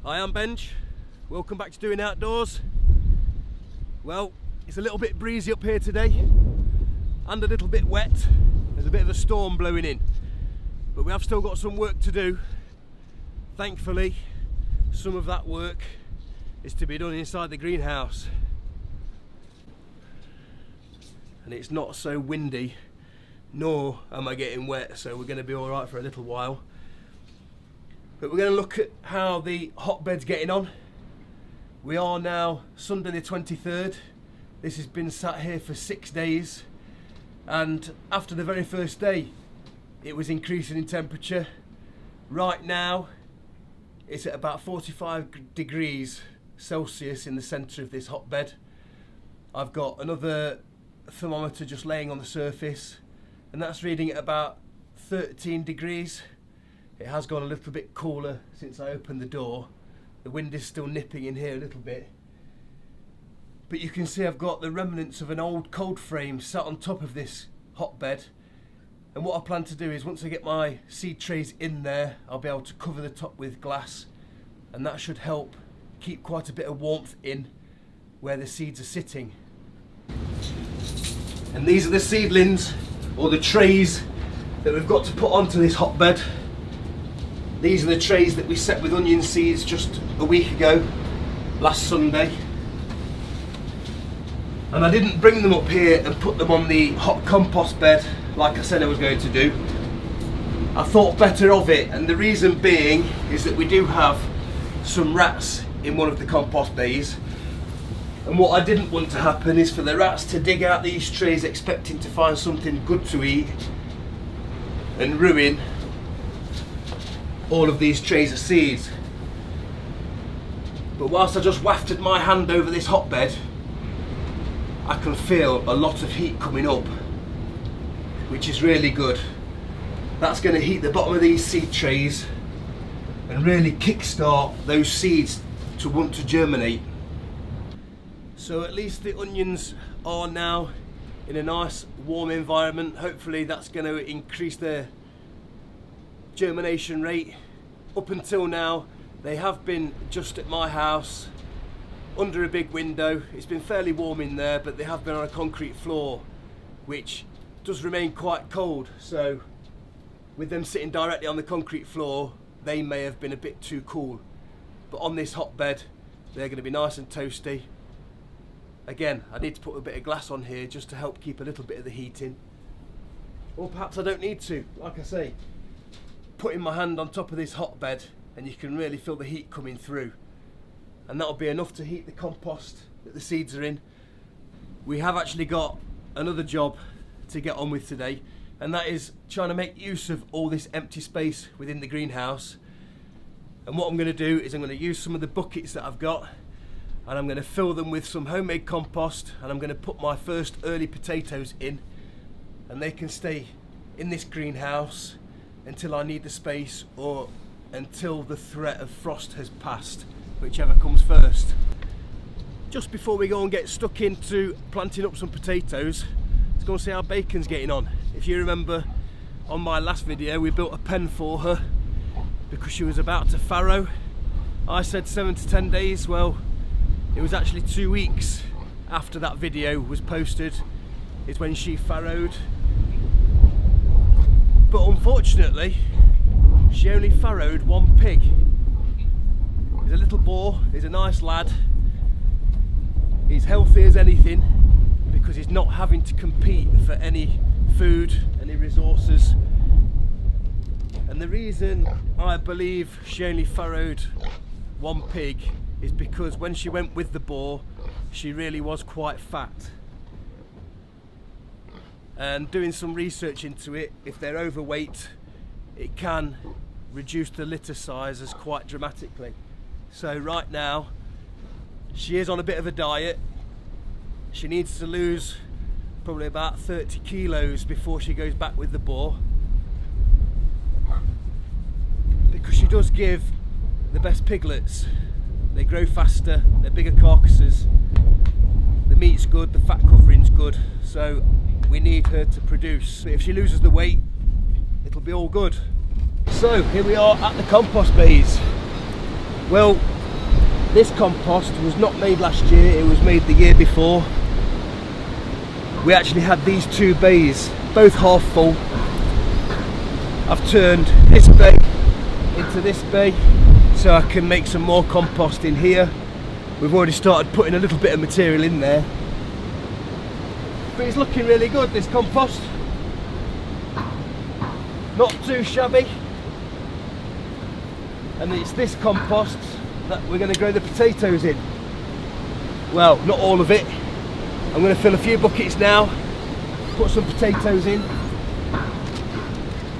I am Benj. Welcome back to Doing Outdoors. Well, it's a little bit breezy up here today and a little bit wet. There's a bit of a storm blowing in, but we have still got some work to do. Thankfully, some of that work is to be done inside the greenhouse, and it's not so windy, nor am I getting wet, so we're going to be all right for a little while. But we're going to look at how the hotbed's getting on. We are now Sunday the 23rd. This has been sat here for 6 days, and after the very first day it was increasing in temperature. Right now it's at about 45 degrees Celsius in the centre of this hotbed. I've got another thermometer just laying on the surface, and that's reading at about 13 degrees. It has gone a little bit cooler since I opened the door. The wind is still nipping in here a little bit. But you can see I've got the remnants of an old cold frame sat on top of this hotbed. And what I plan to do is, once I get my seed trays in there, I'll be able to cover the top with glass, and that should help keep quite a bit of warmth in where the seeds are sitting. And these are the seedlings, or the trays, that we've got to put onto this hotbed. These are the trays that we set with onion seeds just a week ago, last Sunday. And I didn't bring them up here and put them on the hot compost bed like I said I was going to do. I thought better of it, and the reason being is that we do have some rats in one of the compost bays. And what I didn't want to happen is for the rats to dig out these trays expecting to find something good to eat and ruin all of these trays of seeds. But whilst I just wafted my hand over this hotbed, I can feel a lot of heat coming up, which is really good. That's going to heat the bottom of these seed trays and really kickstart those seeds to want to germinate. So at least the onions are now in a nice warm environment. Hopefully that's going to increase their germination rate. Up until now they have been just at my house under a big window. It's been fairly warm in there, but they have been on a concrete floor, which does remain quite cold. So with them sitting directly on the concrete floor, they may have been a bit too cool. But on this hotbed, they're going to be nice and toasty. Again, I need to put a bit of glass on here just to help keep a little bit of the heat in. Or perhaps I don't need to. Like I say, putting my hand on top of this hotbed and you can really feel the heat coming through. And that'll be enough to heat the compost that the seeds are in. We have actually got another job to get on with today, and that is trying to make use of all this empty space within the greenhouse. And what I'm going to do is I'm going to use some of the buckets that I've got, and I'm going to fill them with some homemade compost, and I'm going to put my first early potatoes in, and they can stay in this greenhouse until I need the space, or until the threat of frost has passed, whichever comes first. Just before we go and get stuck into planting up some potatoes, let's go and see how Bacon's getting on. If you remember, on my last video we built a pen for her because she was about to farrow. I said 7 to 10 days, well it was actually 2 weeks after that video was posted is when she farrowed. But unfortunately she only farrowed one pig. He's a little boar, he's a nice lad, he's healthy as anything because he's not having to compete for any food, any resources. And the reason I believe she only farrowed one pig is because when she went with the boar, she really was quite fat. And doing some research into it, if they're overweight, it can reduce the litter sizes quite dramatically. So right now she is on a bit of a diet. She needs to lose probably about 30 kilos before she goes back with the boar, because she does give the best piglets. They grow faster, they're bigger carcasses, the meat's good, the fat covering's good, so we need her to produce. But if she loses the weight, it'll be all good. So here we are at the compost bays. Well, This compost was not made last year, it was made the year before. We actually had these two bays, both half full. I've turned this bay into this bay so I can make some more compost in here. We've already started putting a little bit of material in there. But it's looking really good, this compost. Not too shabby. And it's this compost that we're going to grow the potatoes in. Well, not all of it. I'm going to fill a few buckets now, put some potatoes in.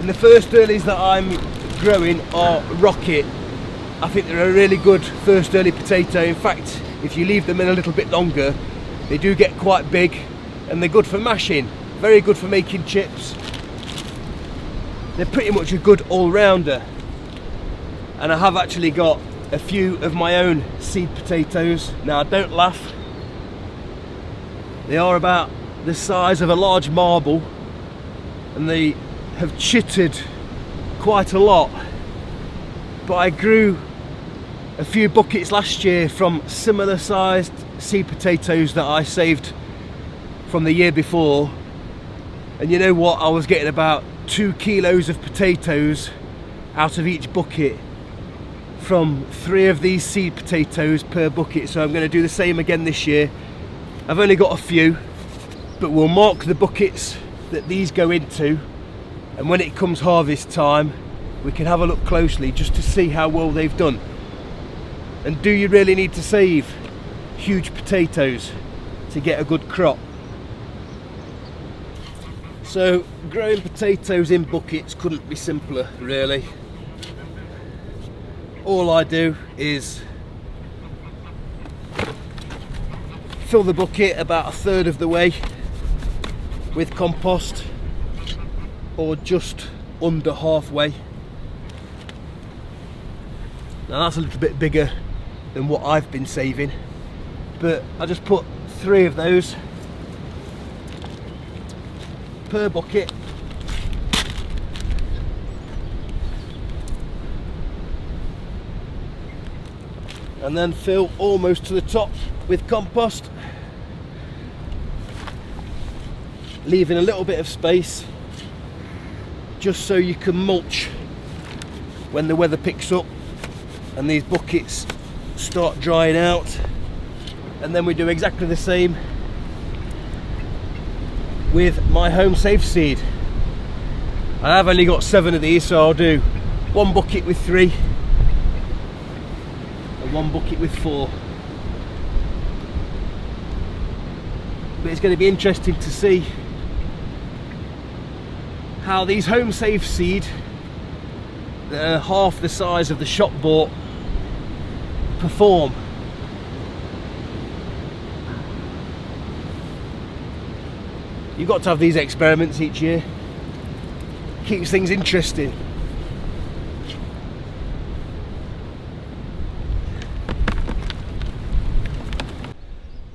And the first earlies that I'm growing are rocket. I think they're a really good first early potato. In fact, if you leave them in a little bit longer, they do get quite big and they're good for mashing, very good for making chips. They're pretty much a good all-rounder. And I have actually got a few of my own seed potatoes. Now don't laugh, they are about the size of a large marble and they have chittered quite a lot, but I grew a few buckets last year from similar sized seed potatoes that I saved from the year before, and you know what, I was getting about 2 kilos of potatoes out of each bucket from 3 of these seed potatoes per bucket. So I'm going to do the same again this year. I've only got a few, but we'll mark the buckets that these go into, and when it comes harvest time we can have a look closely just to see how well they've done. And do you really need to save huge potatoes to get a good crop? So growing potatoes in buckets couldn't be simpler, really. All I do is fill the bucket about 1/3 of the way with compost, or just under halfway. Now that's a little bit bigger than what I've been saving, but I just put 3 of those per bucket. And then fill almost to the top with compost, leaving a little bit of space just so you can mulch when the weather picks up and these buckets start drying out. And then we do exactly the same with my home safe seed. I have only got 7 of these, so I'll do 1 bucket with 3 and 1 bucket with 4. But it's going to be interesting to see how these home safe seed that are half the size of the shop bought perform. You've got to have these experiments each year. Keeps things interesting.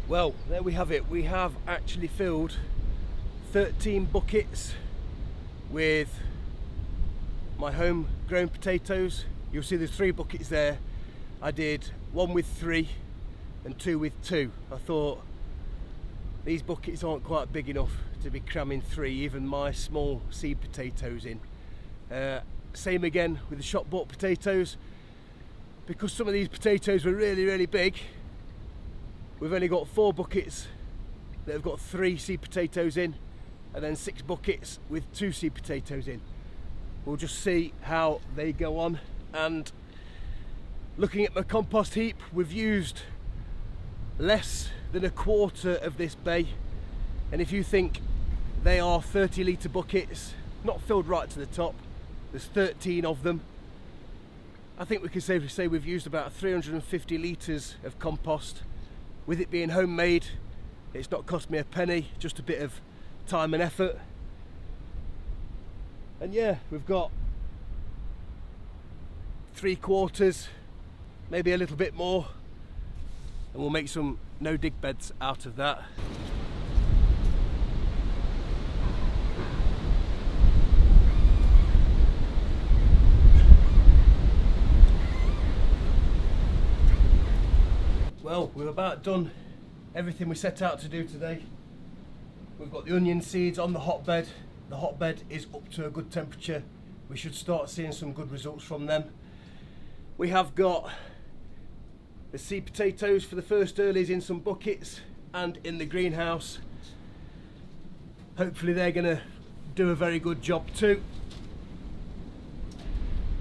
Well, there we have it. We have actually filled 13 buckets with my home grown potatoes. You'll see there's 3 buckets there. I did 1 with 3 and 2 with 2. I thought these buckets aren't quite big enough to be cramming 3, even my small seed potatoes in. Same again with the shop bought potatoes. Because some of these potatoes were really big, we've only got 4 buckets that have got 3 seed potatoes in, and then 6 buckets with 2 seed potatoes in. We'll just see how they go on. And looking at my compost heap, we've used less than 1/4 of this bay, and if you think they are 30-litre buckets, not filled right to the top, there's 13 of them, I think we can safely say we've used about 350 litres of compost. With it being homemade, it's not cost me a penny, just a bit of time and effort. And yeah, we've got 3/4, maybe a little bit more, and we'll make some no dig beds out of that. Well, we've about done everything we set out to do today. We've got the onion seeds on the hotbed. The hotbed is up to a good temperature. We should start seeing some good results from them. We have got the seed potatoes for the first earlies in some buckets and in the greenhouse. Hopefully they're going to do a very good job too.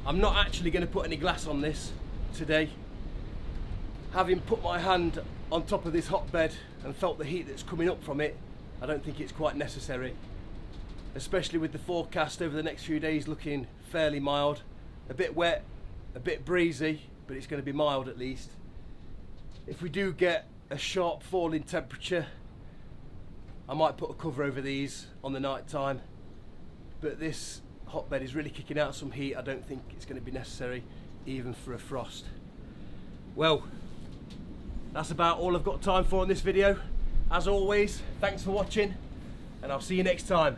I'm not actually going to put any glass on this today. Having put my hand on top of this hotbed and felt the heat that's coming up from it, I don't think it's quite necessary, especially with the forecast over the next few days looking fairly mild. A bit wet, a bit breezy, but it's going to be mild at least. If we do get a sharp fall in temperature, I might put a cover over these on the night time, but this hotbed is really kicking out some heat. I don't think it's going to be necessary even for a frost. Well, that's about all I've got time for in this video. As always, thanks for watching, and I'll see you next time.